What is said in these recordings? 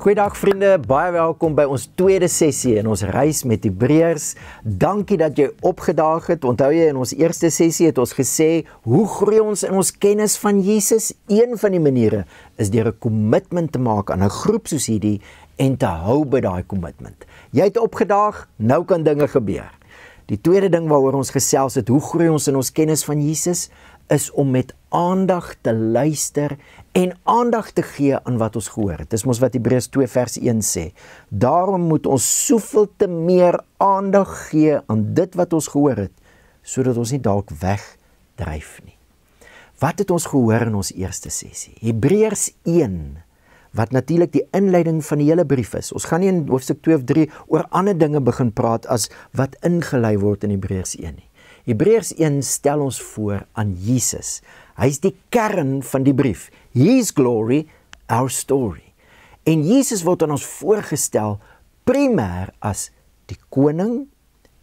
Goeiedag vriende, baie welkom by ons tweede sessie in ons reis met Hebreërs. Dankie dat jy opgedaag het. Onthou jy in ons eerste sessie het ons gesê, hoe groei ons in ons kennis van Jesus? Een van die maniere is deur 'n kommitment te maak aan 'n groep soos hierdie en te hou by daai kommitment. Jy het opgedaag, nou kan dinge gebeur. Die tweede ding waaroor ons gesels het, hoe groei ons in ons kennis van Jesus, is om met aandag te luister en aandag te gee aan wat ons gehoor het. Dis mos wat Hebreërs 2 vers 1 sê. Daarom moet ons soveel te meer aandag gee aan dit wat ons gehoor het, sodat ons nie dalk wegdryf nie. Wat het ons gehoor in ons eerste sessie? Hebreërs 1, wat natuurlik die inleiding van die hele brief is. Ons gaan nie in hoofstuk 2 of 3 oor ander dinge begin praat as wat ingelei word in Hebreërs 1 nie. Hebreërs 1 stel ons voor aan Jesus. Hy is die kern van die brief. His glory, our story. En Jesus word aan ons voorgestel primêr as die koning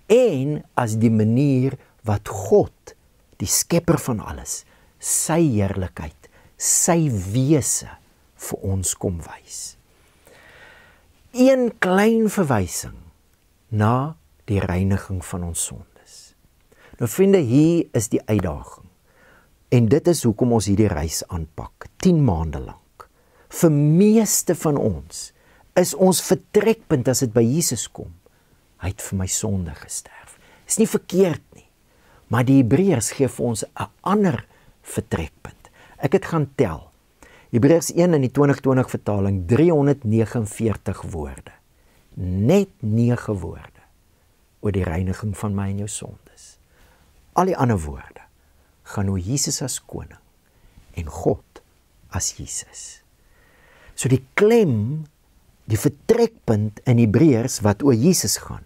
en as die manier wat God, die skepper van alles, sy heerlikheid, sy wese vir ons kom wys. Een klein verwysing na die reiniging van ons sondes. Nou vriende, hier is die uitdaging. En dit is hoekom ons hierdie reis aanpak, 10 maande lank. Vir meeste van ons is ons vertrekpunt as dit by Jesus kom. Hy het vir my sonde gesterf. Is nie verkeerd nie, maar die Hebreërs gee vir ons 'n ander vertrekpunt. Ek het gaan tel. Hebreërs 1 in die 2020 vertaling, 349 woorde. Net 9 woorde oor die reiniging van my en jou sondes. Al die ander woorde gaan oor Jesus as koning en God as Jesus. So die klem, die vertrekpunt in Hebreërs wat oor Jesus gaan,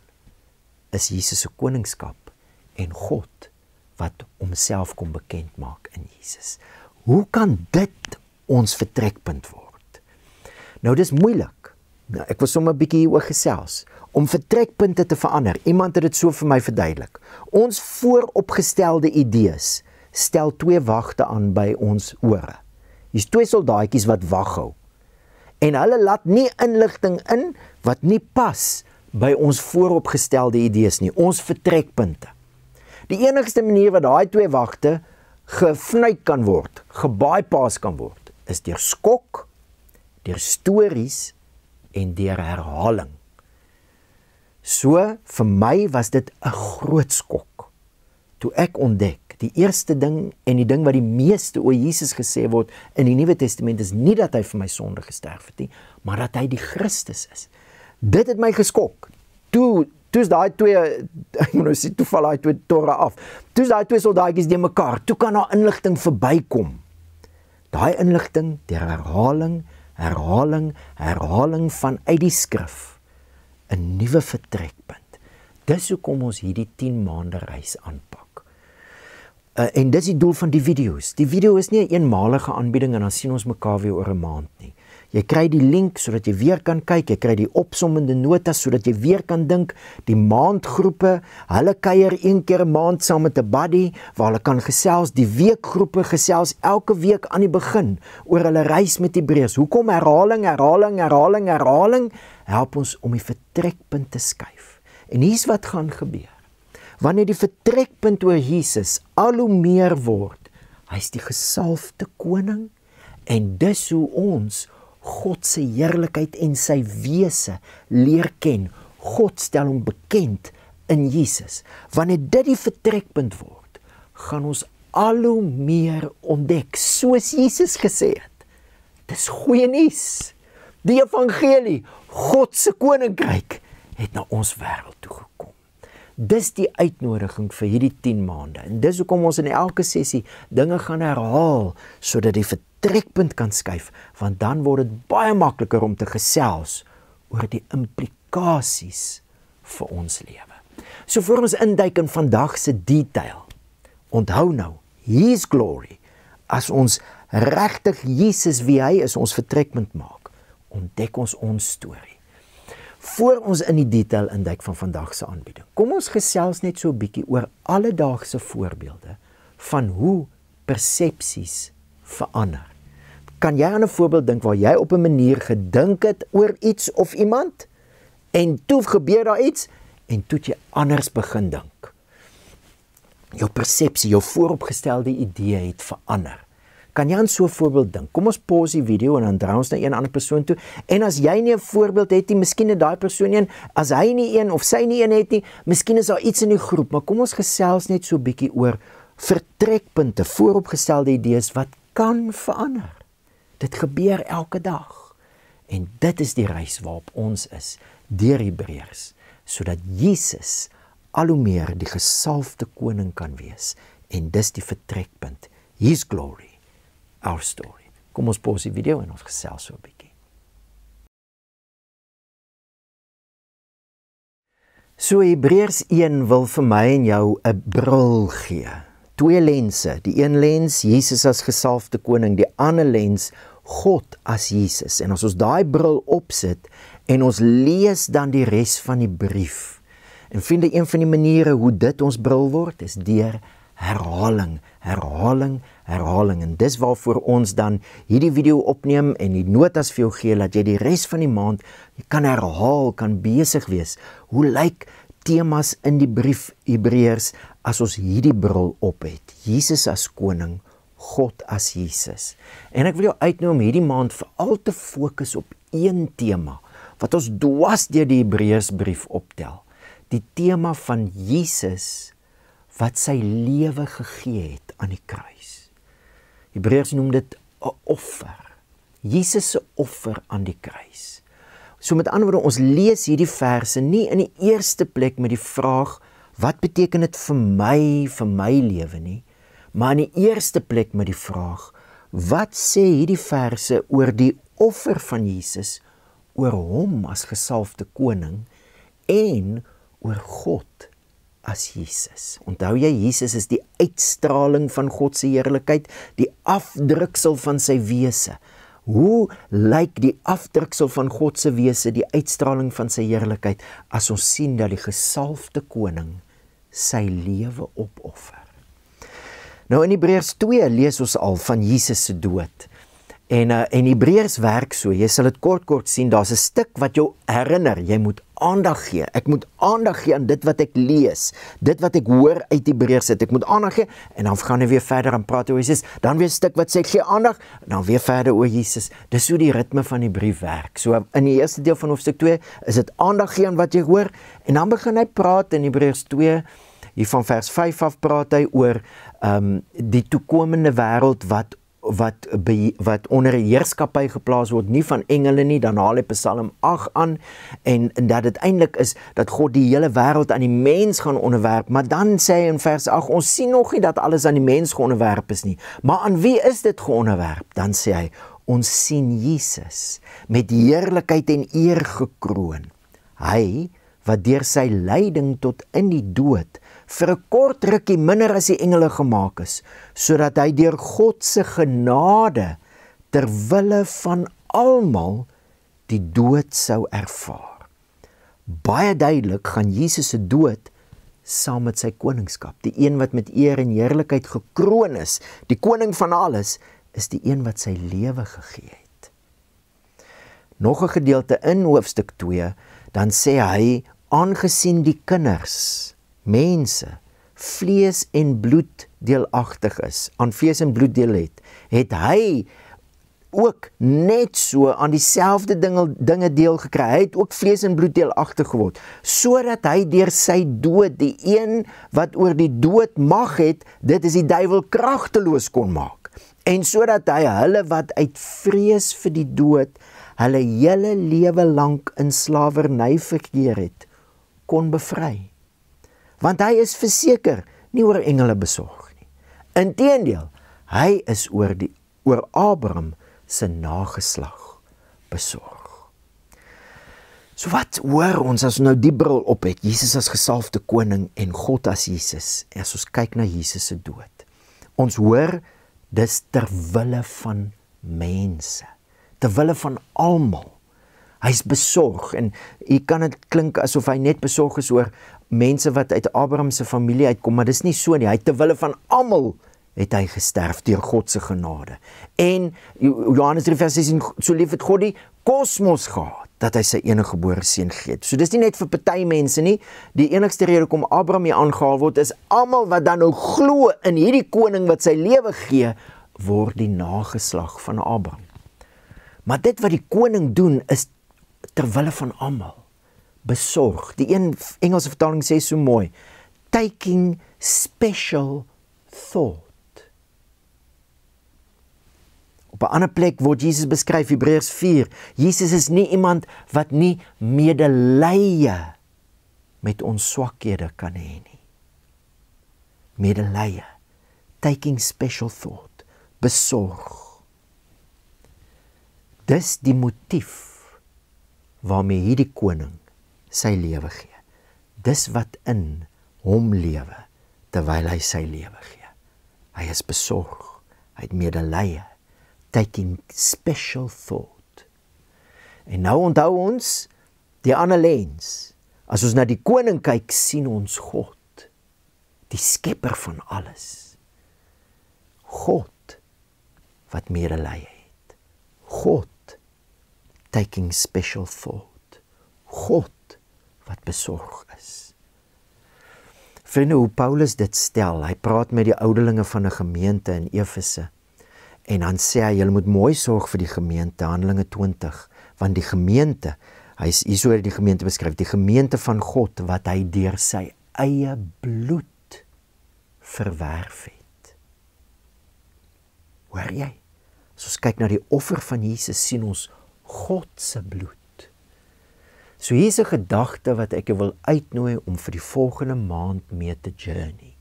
is Jesus se koningskap en God wat homself kom bekend maak in Jesus. Hoe kan dit ons vertrekpunt word? Nou dis moeilik. Nou, ek wil sommer 'n bietjie hieroor gesels. Om vertrekpunte te verander. Iemand het dit so vir my verduidelik. Ons vooropgestelde idees stel 2 wagte aan by ons ore. Hier's 2 soldaatjies wat wag hou. En hulle laat nie inligting in wat nie pas by ons vooropgestelde idees nie, ons vertrekpunte. Die enigste manier wat daai 2 wagte gefnuik kan word, gebypass kan word, is deur skok, deur stories en deur herhaling. So, vir my was dit 'n groot skok, toe ek ontdek, die eerste ding en die ding wat die meeste oor Jesus gesê word in die Nuwe Testament is nie dat hy vir my sonde gesterf het nie, maar dat hy die Christus is. Dit het my geskok. Toe's daai 2, ek moet nou sê, toe val daai 2 torre af. Toe's daai 2 soldaatjies die mekaar, toe kan daar inligting verbykom. Daai inligting deur herhaling vanuit die skrif, 'n nuwe vertrekpunt. Dis hoekom ons hierdie 10 maande reis aanpak. En dis die doel van die video's. Die video is nie 'n eenmalige aanbieding en dan sien ons mekaar weer oor 'n maand nie. Jy kry die link sodat jy weer kan kyk, jy kry die opsommende notas sodat jy weer kan dink, die maandgroepe, hulle kuier 1 keer 'n maand saam met 'n buddy, waar hulle kan gesels, die weekgroepe gesels elke week aan die begin, oor hulle reis met Hebreërs. Hoekom herhaling, help ons om die vertrekpunt te skuif. En hier's wat gaan gebeur. Wanneer die vertrekpunt oor Jesus al hoe meer word, hy's die gesalfde koning, en dis hoe ons God se heerlikheid en sy wese leer ken. God stel hom bekend in Jesus. Wanneer dit die vertrekpunt word, gaan ons al hoe meer ontdek, soos Jesus gesê het. Dis goeie nuus. Die evangelie, God se koninkryk, het na ons wêreld toe gekom. Dis die uitnodiging vir hierdie 10 maande. En dis hoekom ons in elke sessie dinge gaan herhaal, sodat die vertrekpunt kan skuif, want dan word dit baie makliker om te gesels oor die implikasies vir ons lewe. So voor ons induik in vandag se detail, onthou nou, His glory, as ons regtig Jesus wie hy is, ons vertrekpunt maak, ontdek ons storie. Voor ons in die detail induik van vandag se aanbieding, kom ons gesels net so 'n bietjie oor alledaagse voorbeelde van hoe persepsies verander. Kan jy aan 'n voorbeeld dink waar jy op 'n manier gedink het oor iets of iemand en toe gebeur daar iets en toe het jy anders begin dink? Jou persepsie, jou vooropgestelde idee het verander. Kan jy aan so 'n voorbeeld dink? Kom ons pause die video en dan draai ons na een ander persoon toe. En as jy nie 'n voorbeeld het nie, miskien het daai persoon een, as hy nie een of sy nie een het nie, miskien is daar iets in die groep, maar kom ons gesels net so 'n bietjie oor vertrekpunte, vooropgestelde idees wat kan verander. Dit gebeur elke dag. En dit is die reis waarop ons is, deur Hebreërs, sodat Jesus al hoe meer die gesalfde koning kan wees. En dis die vertrekpunt. His glory, our story. Kom ons pause die video en ons gesels so 'n bietjie. So Hebreërs 1 wil vir my en jou 'n bril gee. Twee lense, die een lens Jesus as gesalfde koning, die ander lens God as Jesus. En as ons daai bril opsit en ons lees dan die res van die brief. En vriende, een van die maniere hoe dit ons bril word is deur herhaling, herhaling, herhaling. En dis waarvoor ons dan hierdie video opneem en die notas vir jou gee, dat jy die res van die maand kan herhaal, kan besig wees. Hoe lyk temas in die brief Hebreërs as ons hierdie bril op het? Jesus as koning, God as Jesus. En ek wil jou uitnooi om hierdie maand veral te fokus op een tema, wat ons dwars deur die Hebreërsbrief optel. Die tema van Jesus, wat sy lewe gegee het aan die kruis. Hebreërs noem dit 'n offer. Jesus se offer aan die kruis. So met ander woorde, ons lees hierdie verse nie in die eerste plek met die vraag, wat beteken dit vir my lewe nie, maar in die eerste plek met die vraag, wat sê hierdie verse oor die offer van Jesus, oor hom as gesalfde koning, en oor God as Jesus. Onthou jy, Jesus is die uitstraling van God se heerlikheid, die afdruksel van sy wese. Hoe lyk die afdruksel van God se wese, die uitstraling van sy heerlikheid, as ons sien dat die gesalfde koning sy lewe opoffer? Nou in Hebreërs 2 lees ons al van Jesus se dood. En Hebreërs werk so, jy sal dit kort sien, daar's 'n stuk wat jou herinner, jy moet aandag gee. Ek moet aandag gee aan dit wat ek lees, dit wat ek hoor uit Hebreërs uit. Ek moet aandag gee en dan gaan hy weer verder en praat oor Jesus. Dan weer 'n stuk wat sê ek gee aandag, dan weer verder oor Jesus. Dis hoe die ritme van die brief werk. So in die eerste deel van hoofstuk 2 is dit aandag gee aan wat jy hoor en dan begin hy praat in Hebreërs 2. Hier van vers 5 af praat hy oor die toekomende wêreld wat onder 'n heerskappy geplaas word, nie van engele nie. Dan haal hy Psalm 8 aan en dat dit eintlik is dat God die hele wêreld aan die mens gaan onderwerp, maar dan sê hy in vers 8, ons sien nog nie dat alles aan die mens geonderwerp is nie, maar aan wie is dit geonderwerp? Dan sê hy, ons sien Jesus met heerlikheid en eer gekroon, hy wat deur sy lyding tot in die dood vir 'n kort rukkie minder as die engele gemaak is, sodat hy deur God se genade ter wille van almal die dood sou ervaar. Baie duidelik gaan Jesus se dood saam met sy koningskap. Die een wat met eer en heerlikheid gekroon is, die koning van alles, is die een wat sy lewe gegee het. Nog 'n gedeelte in hoofstuk 2, dan sê hy, aangesien die kinders, mense, vlees en bloed deelagtig is, aan vlees en bloed deel het hy ook net so aan dieselfde dinge deel gekry. Hy het ook vlees en bloed deelagtig geword, sodat hy deur sy dood, die een wat oor die dood mag het, dit is die duiwel kragteloos kon maak. En sodat hy hulle wat uit vrees vir die dood, hulle hele lewe lank in slawerny verkeer het, kon bevry. Want hy is verseker nie oor engele besorg nie. Inteendeel, hy is oor Abraham se nageslag besorg. So wat hoor ons as nou die bril op het, Jesus as gesalfde koning en God as Jesus, as ons kyk na Jesus se dood. Ons hoor, dis ter wille van mense, ter wille van almal. Hy's besorg en jy kan dit klink asof hy net besorg is oor mense wat uit Abraham se familie uitkom, maar dis nie so nie. Hy ter wille van almal het hy gesterf deur God se genade. En Johannes 3 vers 16, so lief het God die kosmos gehad, dat hy sy enige gebore seun gegee het. So dis nie net vir party mense nie, die enigste rede kom Abraham hier aangehaal word, is almal wat dan nou glo in hierdie koning wat sy lewe gee, word die nageslag van Abraham. Maar dit wat die koning doen, is terwille van almal, besorg. Die een Engelse vertaling sê so mooi, taking special thought. Op 'n ander plek word Jesus beskryf, Hebreërs 4, Jesus is nie iemand wat nie medelee met ons swakhede kan hê nie. Medelee, taking special thought, besorg. Dis die motief waarmee hierdie koning sy lewe gee. Dis wat in hom lewe, terwyl hy sy lewe gee. Hy is besorg, hy het medelee, taking special thought. En nou onthou ons, die ander lens, as ons na die koning kyk, sien ons God, die skepper van alles. God, wat medelee het. God, taking special thought. God, wat besorg is. Vriende, hoe Paulus dit stel, hy praat met die ouderlinge van 'n gemeente in Efese, en dan sê hy, julle moet mooi sorg vir die gemeente, Handelinge 20, want die gemeente, hy is hier so die gemeente beskryf, die gemeente van God, wat hy deur sy eie bloed verwerf het. Hoor jy? As ons kyk na die offer van Jesus, sien ons God se bloed. So hier is 'n gedagte wat ek wil uitnooi om vir die volgende maand mee te journey.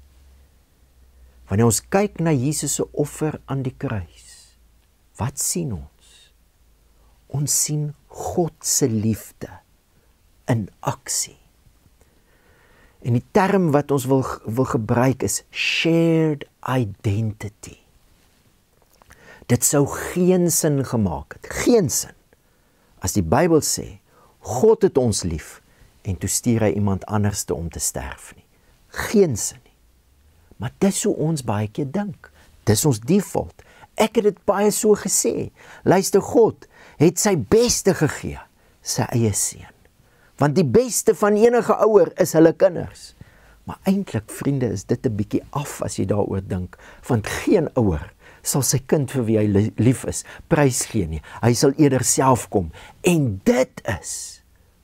Wanneer ons kyk na Jesus se offer aan die kruis, wat sien ons? Ons sien God se liefde in aksie. En die term wat ons wil gebruik is shared identity. Dit sou geen sin gemaak het, geen sin, as die Bybel sê, God het ons lief, en toe stuur hy iemand anderste om te sterf nie. Geen sin nie. Maar dis hoe ons baie keer dink. Dis ons default. Ek het dit baie so gesê. Luister, God het sy beste gegee, sy eie seun. Want die beste van enige ouer is hulle kinders. Maar eintlik, vriende, is dit 'n bietjie af as jy daaroor dink, want geen ouer sal sy kind vir wie hy lief is, prys gee nie. Hy sal eerder self kom. En dit is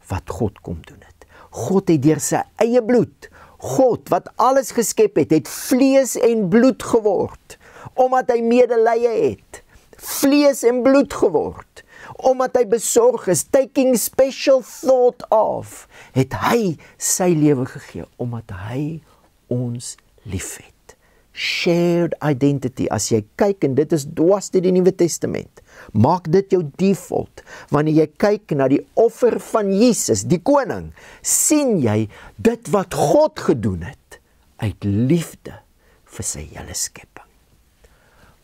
wat God kom doen het. God het deur sy eie bloed, God wat alles geskep het vlees en bloed geword, omdat hy medelee het. Vlees en bloed geword, omdat hy besorg is, taking special thought of, het hy sy lewe gegee, omdat hy ons lief het. Shared identity, as jy kyk, en dit is dwars deur die Nuwe Testament, maak dit jou default, wanneer jy kyk na die offer van Jesus, die koning, sien jy dit wat God gedoen het, uit liefde vir sy hele skepping.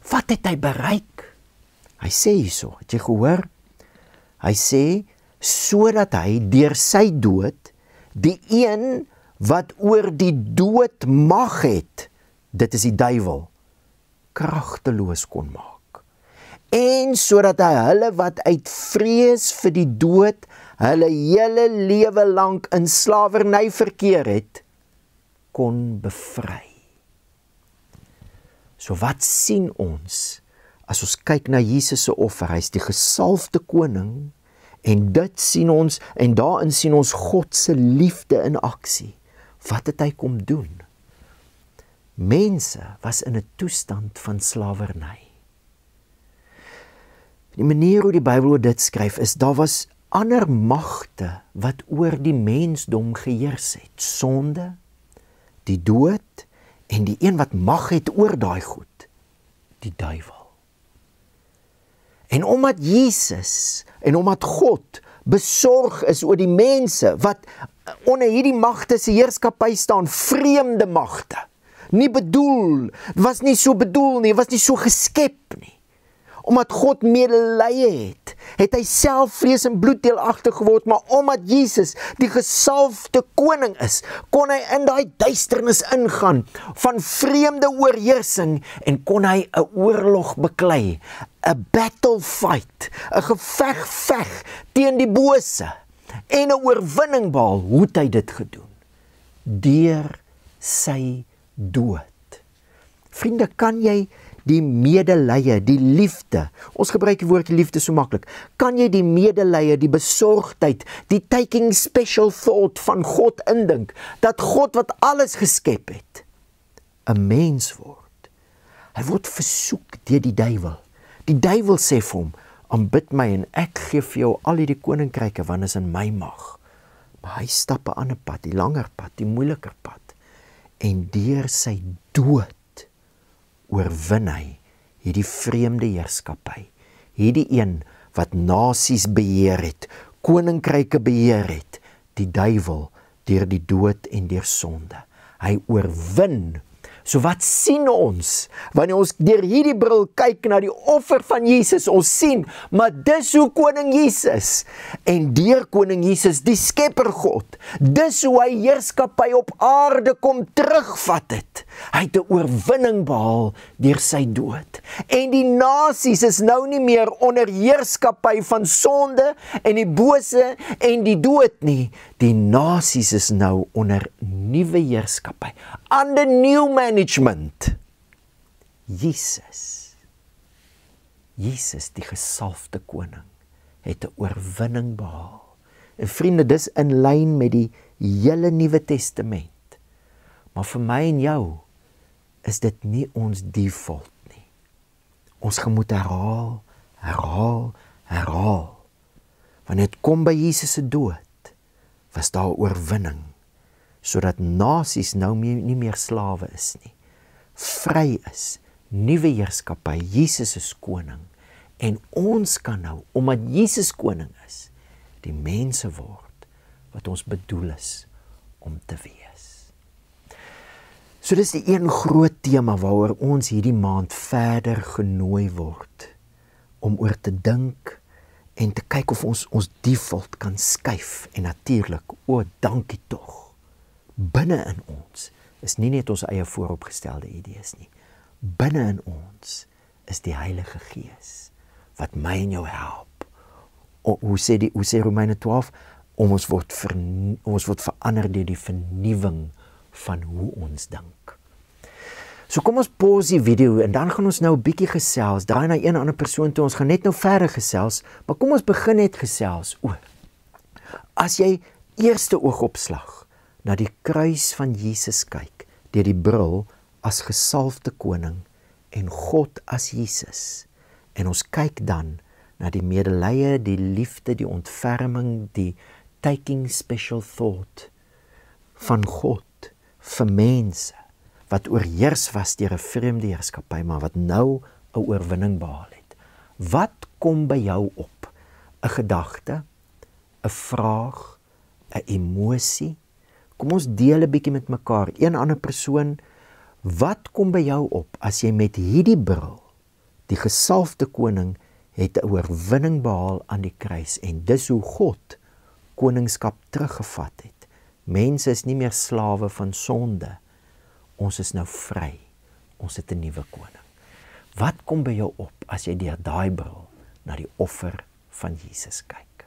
Wat het hy bereik? Hy sê hierso, het jy gehoor? Hy sê, sodat hy deur sy dood, die een wat oor die dood mag het, dit is die duiwel, kragteloos kon maak. En sodat hy hulle wat uit vrees vir die dood, hulle hele lewe lank in slawerny verkeer het, kon bevry. So wat sien ons, as ons kyk na Jesus se offer? Hy is die gesalfde koning, en dit sien ons, en daarin sien ons God se liefde in aksie. Wat het hy kom doen? Mense was in 'n toestand van slawerny. Die manier hoe die Bybel dit skryf is, daar was ander magte wat oor die mensdom geheers het. Sonde, die dood, en die een wat mag het oor daai goed, die duiwel. En omdat Jesus, en omdat God besorg is oor die mense, wat onder hierdie magte se heerskappy staan, vreemde magte, nie bedoel, was nie so bedoel nie, was nie so geskep nie. Omdat God medelee het, het hy self vlees en bloed deelagtig geword, maar omdat Jesus die gesalfde koning is, kon hy in daai duisternis ingaan van vreemde oorheersing en kon hy 'n oorlog beklei, 'n battle fight, 'n geveg teen die bose en 'n oorwinning behaal. Hoe het hy dit gedoen? Deur sy dood. Vriende, kan jy die medelee, die liefde, ons gebruik die woord liefde so maklik, kan jy die medelee, die besorgdheid, die taking special thought van God indink, dat God wat alles geskep het, 'n mens word. Hy word versoek deur die duiwel. Die duiwel sê vir hom, aanbid my en ek gee vir jou al hierdie koninkryke, want is in my mag. Maar hy stap 'n ander pad, die langer pad, die moeiliker pad, en deur sy dood oorwin hy hierdie vreemde heerskappy, hierdie een wat nasies beheer het, koninkryke beheer het, die duiwel deur die dood en deur sonde. Hy oorwin. So wat sien ons? Wanneer ons deur hierdie bril kyk na die offer van Jesus, ons sien, maar dis hoe koning Jesus, en deur koning Jesus, die skepper God, dis hoe hy heerskappy op aarde kom terugvat het. Hy het 'n oorwinning behaal deur sy dood. En die nasies is nou nie meer onder heerskappy van sonde en die bose en die dood nie. Die nasies is nou onder nuwe heerskappy, under new management. Jesus, die gesalfde koning, het 'n oorwinning behaal. En vriende, dis in lyn met die hele Nuwe Testament. Maar vir my en jou is dit nie ons default nie. Ons moet herhaal. Wanneer dit kom by Jesus se dood, was daar 'n oorwinning, sodat nasies nou nie meer slawe is nie, vry is, nuwe heerskappy, Jesus is koning, en ons kan nou, omdat Jesus koning is, die mense word, wat ons bedoel is, om te wees. So dis die een groot tema waaroor ons hierdie maand verder genooi word, om oor te dink, en te kyk of ons default kan skuif, en natuurlik, dankie tog, binne in ons, is nie net ons eie vooropgestelde idees nie, binne in ons, is die Heilige Gees, wat my en jou help, hoe sê Romeine 12, ons word verander deur die vernuwing van hoe ons dink. So kom ons pause die video en dan gaan ons nou 'n bietjie gesels, draai na een ander persoon toe, ons gaan net nou verder gesels, maar kom ons begin net gesels oor. As jy eerste oogopslag na die kruis van Jesus kyk, deur die bril as gesalfde koning en God as Jesus, en ons kyk dan na die medelee, die liefde, die ontferming, die taking special thought van God vir mense, wat oorheers was deur 'n vreemde heerskappy, maar wat nou 'n oorwinning behaal het. Wat kom by jou op? 'n gedagte, 'n vraag, 'n emosie? Kom ons deel 'n bietjie met mekaar. Een ander persoon, wat kom by jou op as jy met hierdie bril, die gesalfde koning, het 'n oorwinning behaal aan die kruis, en dis hoe God koningskap teruggevat het. Mense is nie meer slawe van sonde. Ons is nou vry. Ons het 'n nuwe koning. Wat kom by jou op as jy deur daai bril na die offer van Jesus kyk?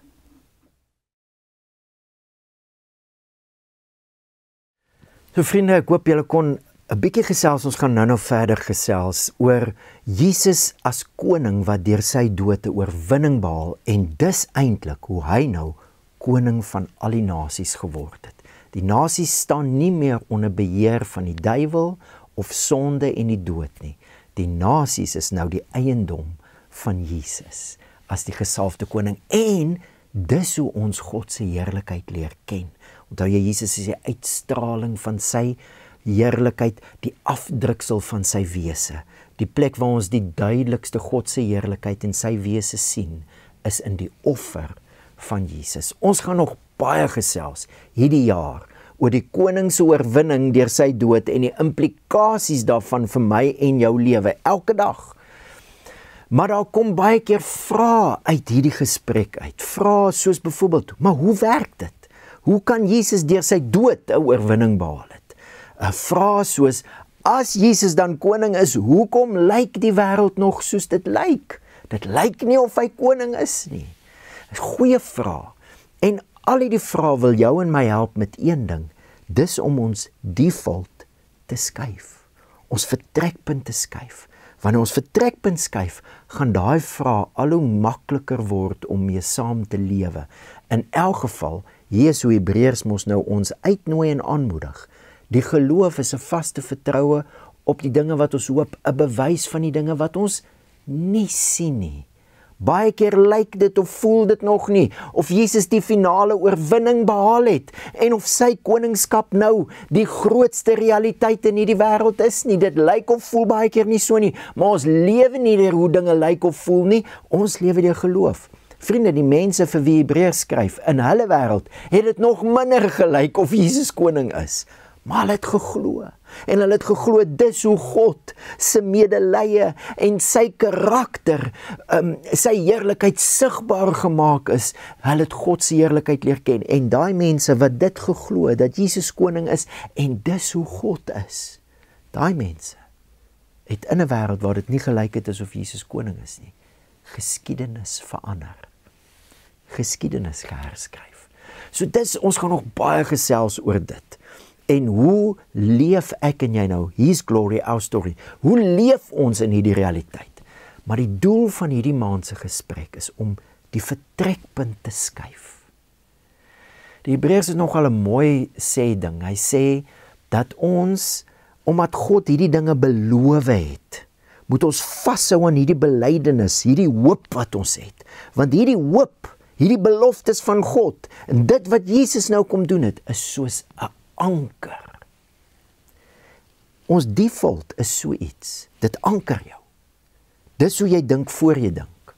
So vriende, ek hoop julle kon 'n bietjie gesels. Ons gaan nou verder gesels oor Jesus as koning wat deur sy dood 'n oorwinning behaal, en dis eintlik hoe hy nou koning van al die nasies geword het. Die nasies staan nie meer onder beheer van die duiwel of sonde en die dood nie. Die nasies is nou die eiendom van Jesus as die gesalfde koning, en dis hoe ons God se heerlikheid leer ken. Onthou jy, Jesus is die uitstraling van sy heerlikheid, die afdruksel van sy wese. Die plek waar ons die duidelikste God se heerlikheid en sy wese sien, is in die offer van Jesus. Ons gaan nog baie gesels hierdie jaar oor die koning se oorwinning deur sy dood en die implikasies daarvan vir my en jou lewe elke dag. Maar daar kom baie keer vrae uit hierdie gesprek uit. Vrae soos byvoorbeeld, maar hoe werk dit? Hoe kan Jesus deur sy dood 'n oorwinning behaal het? 'n Vraag soos, as Jesus dan koning is, hoekom lyk die wêreld nog soos dit lyk? Dit lyk nie of hy koning is nie. Dis 'n goeie vraag. En al die vrae wil jou en my help met een ding. Dis om ons default te skuif. Ons vertrekpunt te skuif. Wanneer ons vertrekpunt skuif, gaan daai vraag al hoe makliker word om mee saam te lewe. In elk geval, hier is hoe Hebreërs mos nou ons uitnooi en aanmoedig. Die geloof is 'n vaste vertroue op die dinge wat ons hoop, 'n bewys van die dinge wat ons nie sien nie. Baie keer lyk dit of voel dit nog nie, of Jesus die finale oorwinning behaal het, en of sy koningskap nou die grootste realiteit in hierdie wêreld is nie. Dit lyk of voel baie keer nie so nie, maar ons lewe nie deur hoe dinge lyk of voel nie, ons lewe deur geloof. Vriende, die mense vir wie Hebreërs skryf, in hulle wêreld, het dit nog minder gelyk of Jesus koning is. Maar hulle het geglo, en hulle het geglo, dis hoe God se medelee en sy karakter, sy heerlikheid sigbaar gemaak is. Hulle het God se heerlikheid leer ken, en daai mense wat dit geglo, dat Jesus koning is, en dis hoe God is, daai mense het in 'n wêreld waar dit nie gelyk het asof Jesus koning is nie, geskiedenis verander, geskiedenis geherskryf. So ons gaan nog baie gesels oor dit. En hoe leef ek en jy nou? His glory, our story. Hoe leef ons in hierdie realiteit? Maar die doel van hierdie maand se gesprek is om die vertrekpunt te skuif. Die Hebreërs het nogal 'n mooi sê ding. Hy sê dat ons, omdat God hierdie dinge beloof het, moet ons vashou aan hierdie belydenis, hierdie hoop wat ons het. Want hierdie hoop, hierdie beloftes van God, en dit wat Jesus nou kom doen het, is soos 'n anker. Ons default is so iets. Dit anker jou. Dis hoe jy dink voor jy dink.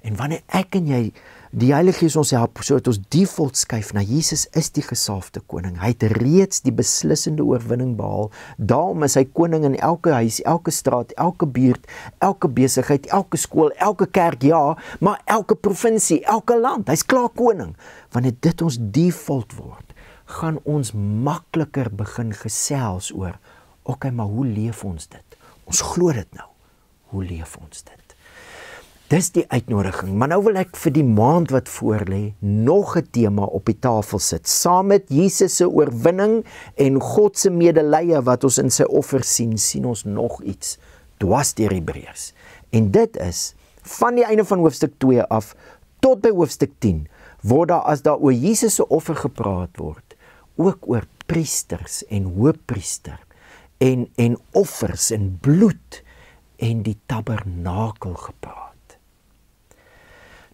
En wanneer ek en jy, die Heilige Gees ons help, sodat ons default skuif na Jesus is die gesalfde koning. Hy het reeds die beslissende oorwinning behaal. Daarom is hy koning in elke huis, elke straat, elke buurt, elke besigheid, elke skool, elke kerk, ja, maar elke provinsie, elke land. Hy's klaar koning. Wanneer dit ons default word, gaan ons makliker begin gesels oor, okay, maar hoe leef ons dit? Ons glo dit nou. Hoe leef ons dit? Dis die uitnodiging, maar nou wil ek vir die maand wat voorlê nog 'n tema op die tafel sit, saam met Jesus se oorwinning en God se medelee wat ons in sy offer sien ons nog iets dwars deur Hebreërs. En dit is, van die einde van hoofstuk 2 af, tot by hoofstuk 10, word daar, as daar oor Jesus se offer gepraat word, ook oor priesters en hoëpriester, en offers en bloed, en die tabernakel gepraat.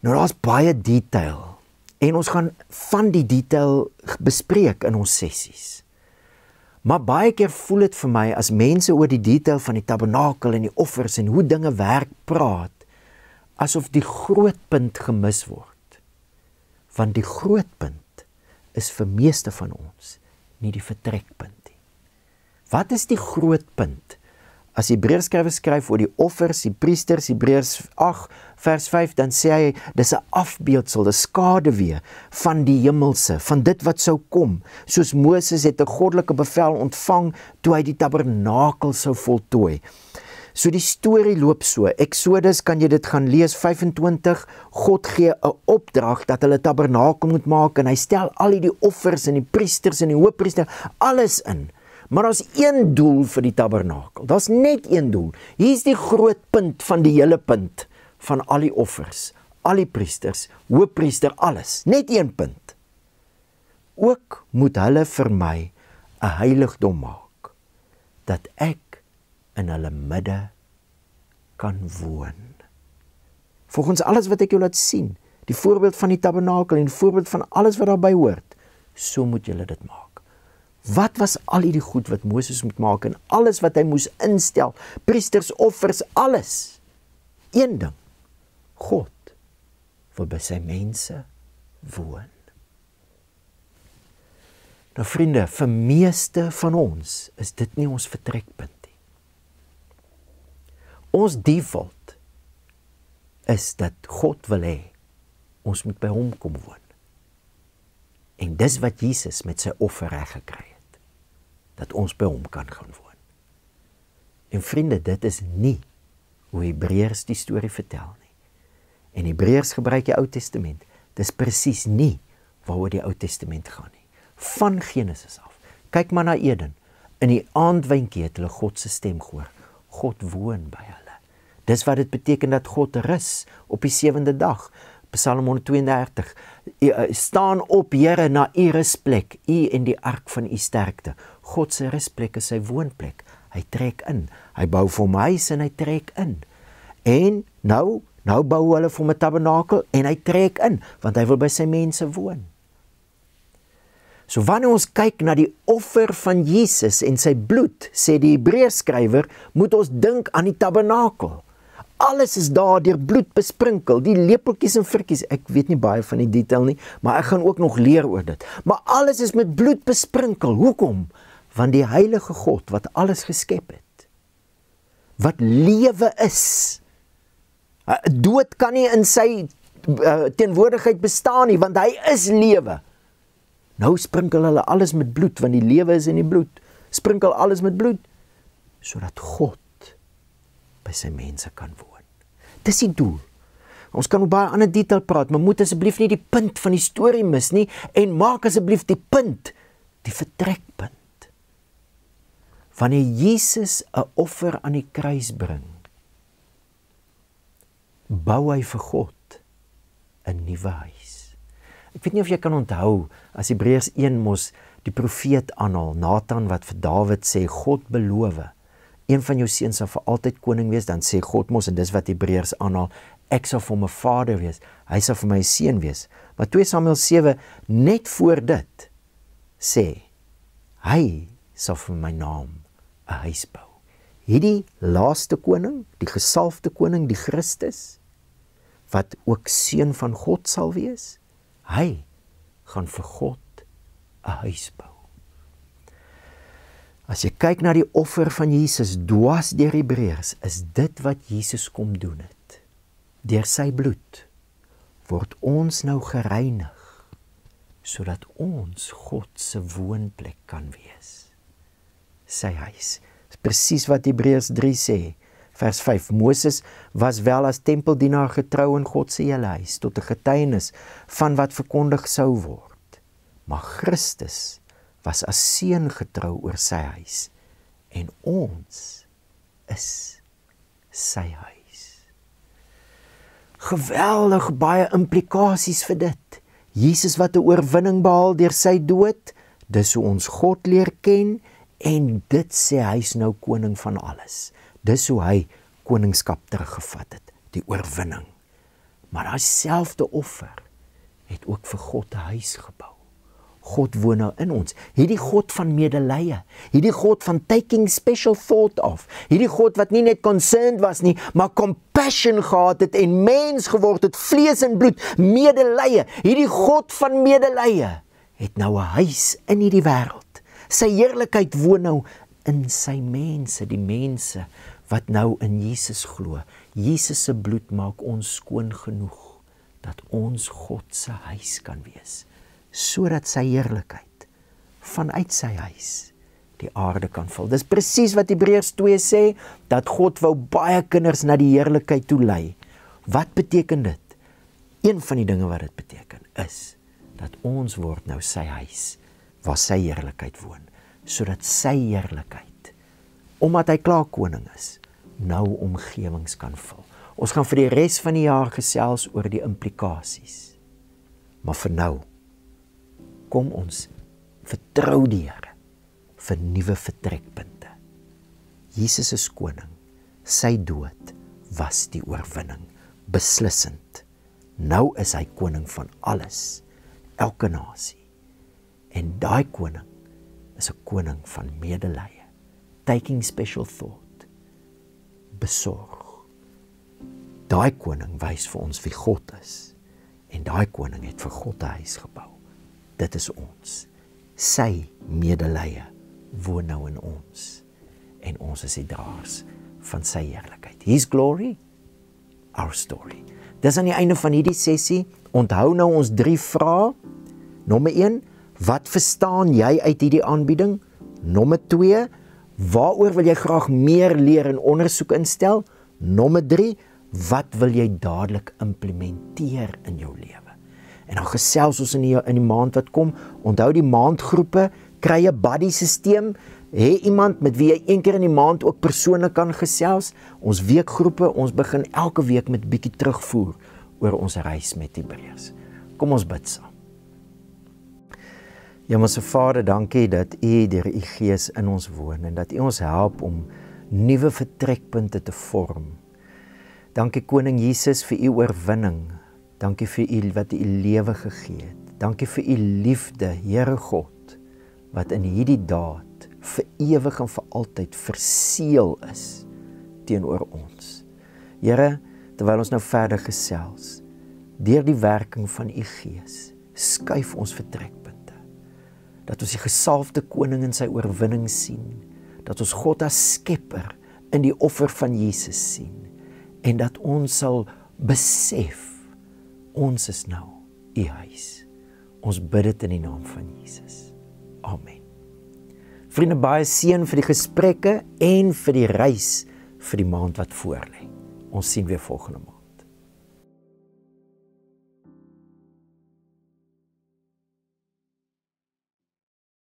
Nou daar's baie detail, en ons gaan van die detail bespreek in ons sessies. Maar baie keer voel dit vir my, as mense oor die detail van die tabernakel en die offers en hoe dinge werk praat, asof die groot punt gemis word. Want die groot punt is vir meeste van ons nie die vertrekpunt nie. Wat is die groot punt? As Hebreërs skryf oor die offers, die priesters, Hebreërs 8 vers 5, dan sê hy, dis 'n afbeeldsel, dis skaduwee van die hemelse, van dit wat sou kom. Soos Moses het 'n goddelike bevel ontvang toe hy die tabernakel sou voltooi. So die storie loop so. Exodus, kan jy dit gaan lees, 25, God gee 'n opdrag dat hulle tabernakel moet maak, en hy stel al die offers en die priesters en die hoëpriester, alles in. Maar daar's een doel vir die tabernakel. Daar's net een doel. Hier's die groot punt van die hele punt van al die offers, al die priesters, hoëpriester, alles. Net een punt. Ook moet hulle vir my 'n heiligdom maak, dat ek in hulle midde kan woon. Volgens alles wat ek jou laat sien, die voorbeeld van die tabernakel en die voorbeeld van alles wat daarbey hoort, so moet julle dit maak. Wat was al die goed wat Moses moet maak en alles wat hy moes instel, priesters, offers, alles? Een ding, God wil by sy mense woon. Nou vriende, vir meeste van ons is dit nie ons vertrekpunt nie. Ons default is dat God wil hê, ons moet by hom kom woon. En dis wat Jesus met sy offer reg gekry het, dat ons by hom kan gaan woon. En vriende, dit is nie hoe Hebreërs die storie vertel nie. En Hebreërs gebruik die Ou Testament. Dis presies nie waaroor die Ou Testament gaan nie. Van Genesis af. Kyk maar na Eden. In die aandwindjie het hulle God se stem gehoor. God woon by hulle. Dis wat dit beteken dat God rus op die 7de dag. Psalm 132. Staan op, Here, na u rusplek, u en die ark van u sterkte. God se rusplek is sy woonplek. Hy trek in. Hy bou vir hom huis en hy trek in. En nou bou hulle vir hom 'n tabernakel en hy trek in, want hy wil by sy mense woon. So wanneer ons kyk na die offer van Jesus en sy bloed, sê die Hebreërskrywer, moet ons dink aan die tabernakel. Alles is daar deur bloed besprinkel, die lepeltjies en virkies, ek weet nie baie van die detail nie, maar ek gaan ook nog leer oor dit. Maar alles is met bloed besprinkel. Hoekom? Want die heilige God wat alles geskep het, wat lewe is, dood kan nie in sy teenwoordigheid bestaan nie, want hy is lewe. Nou sprinkel hulle alles met bloed, want die lewe is in die bloed. Sprinkel alles met bloed, sodat God by sy mense kan woon. Dis die doel. Ons kan op baie ander detail praat, maar moet asseblief nie die punt van die storie mis nie, en maak asseblief die punt, die vertrekpunt. Wanneer Jesus 'n offer aan die kruis bring, bou hy vir God 'n nuwe huis. Ek weet nie of jy kan onthou, as Hebreërs 1 mos die profeet aanhaal, Nathan wat vir Dawid sê, God beloof, een van jou seuns sal vir altyd koning wees, dan sê God mos, en dis wat Hebreërs aanhaal, ek sal vir hom 'n vader wees, hy sal vir my 'n seun wees. Maar 2 Samuel 7, net voor dit, sê, hy sal vir my naam 'n huis bou. Hierdie laaste koning, die gesalfde koning, die Christus, wat ook seun van God sal wees, hy gaan vir God 'n huis bou. As jy kyk na die offer van Jesus dwars deur Hebreërs, is dit wat Jesus kom doen het. Deur sy bloed word ons nou gereinig, sodat ons God se woonplek kan wees. Sy huis. Dis presies wat Hebreërs 3 sê, vers 5. Moses was wel as tempeldienaar getrou in God se hele huis, tot 'n getuienis van wat verkondig sou word. Maar Christus was as seun getrou oor sy huis, en ons is sy huis. Geweldig baie implikasies vir dit. Jesus wat 'n oorwinning behaal deur sy dood, dis hoe ons God leer ken, en dit sê hy is nou koning van alles. Dis hoe hy koningskap teruggevat het, die oorwinning. Maar daai selfde offer het ook vir God 'n huis gebou. God woon nou in ons. Hierdie God van medelee, hierdie God van taking special thought of, hierdie God wat nie net concerned was nie, maar compassion gehad het en mens geword het, vlees en bloed, medelee. Hierdie God van medelee het nou 'n huis in hierdie wêreld. Sy heerlikheid woon nou in sy mense, die mense wat nou in Jesus glo. Jesus se bloed maak ons skoon genoeg dat ons God se huis kan wees, sodat sy heerlikheid vanuit sy huis die aarde kan vul. Dis presies wat Hebreërs 2 sê, dat God wou baie kinders na die heerlikheid toe lei. Wat beteken dit? Een van die dinge wat dit beteken is dat ons word nou sy huis waar sy heerlikheid woon, sodat sy heerlikheid, omdat hy klaar koning is, nou omgewings kan vul. Ons gaan vir die res van die jaar gesels oor die implikasies. Maar vir nou, kom ons vertrou die Here vir nuwe vertrekpunte. Jesus is koning. Sy dood was die oorwinning, beslissend. Nou is hy koning van alles, elke nasie. En daai koning is 'n koning van medelee, taking special thought, besorg. Daai koning wys vir ons wie God is, en daai koning het vir God 'n huis gebou. Dit is ons. Sy medelee woon nou in ons, en ons is die draers van sy heerlikheid. His glory, our story. Dis aan die einde van hierdie sessie. Onthou nou ons 3 vrae. Nommer 1, wat verstaan jy uit hierdie aanbieding? Nommer 2, waaroor wil jy graag meer leer en ondersoek instel? Nommer 3, wat wil jy dadelik implementeer in jou lewe? En dan gesels ons in die maand wat kom. Onthou die maandgroepe, kry 'n buddy-sisteem, hê iemand met wie jy een keer in die maand ook persoonlik kan gesels. Ons weekgroepe, ons begin elke week met bietjie terugvoer oor ons reis met Hebreërs. Kom ons bid saam. Hemelse Vader, dankie dat U deur U Gees in ons woon en dat U ons help om nuwe vertrekpunte te vorm. Dankie Koning Jesus vir U oorwinning. Dankie vir U wat U lewe gegee het. Dankie vir U liefde, Here God, wat in hierdie daad vir ewig en vir altyd verseël is teenoor ons. Here, terwyl ons nou verder gesels, deur die werking van U Gees, skuif ons vertrekpunte. Dat ons die gesalfde koning in sy oorwinning sien, dat ons God as skepper in die offer van Jesus sien, en dat ons sal besef, ons is nou U huis. Ons bid dit in die naam van Jesus. Amen. Vriende, baie seën vir die gesprekke en vir die reis vir die maand wat voorlê. Ons sien weer volgende maand.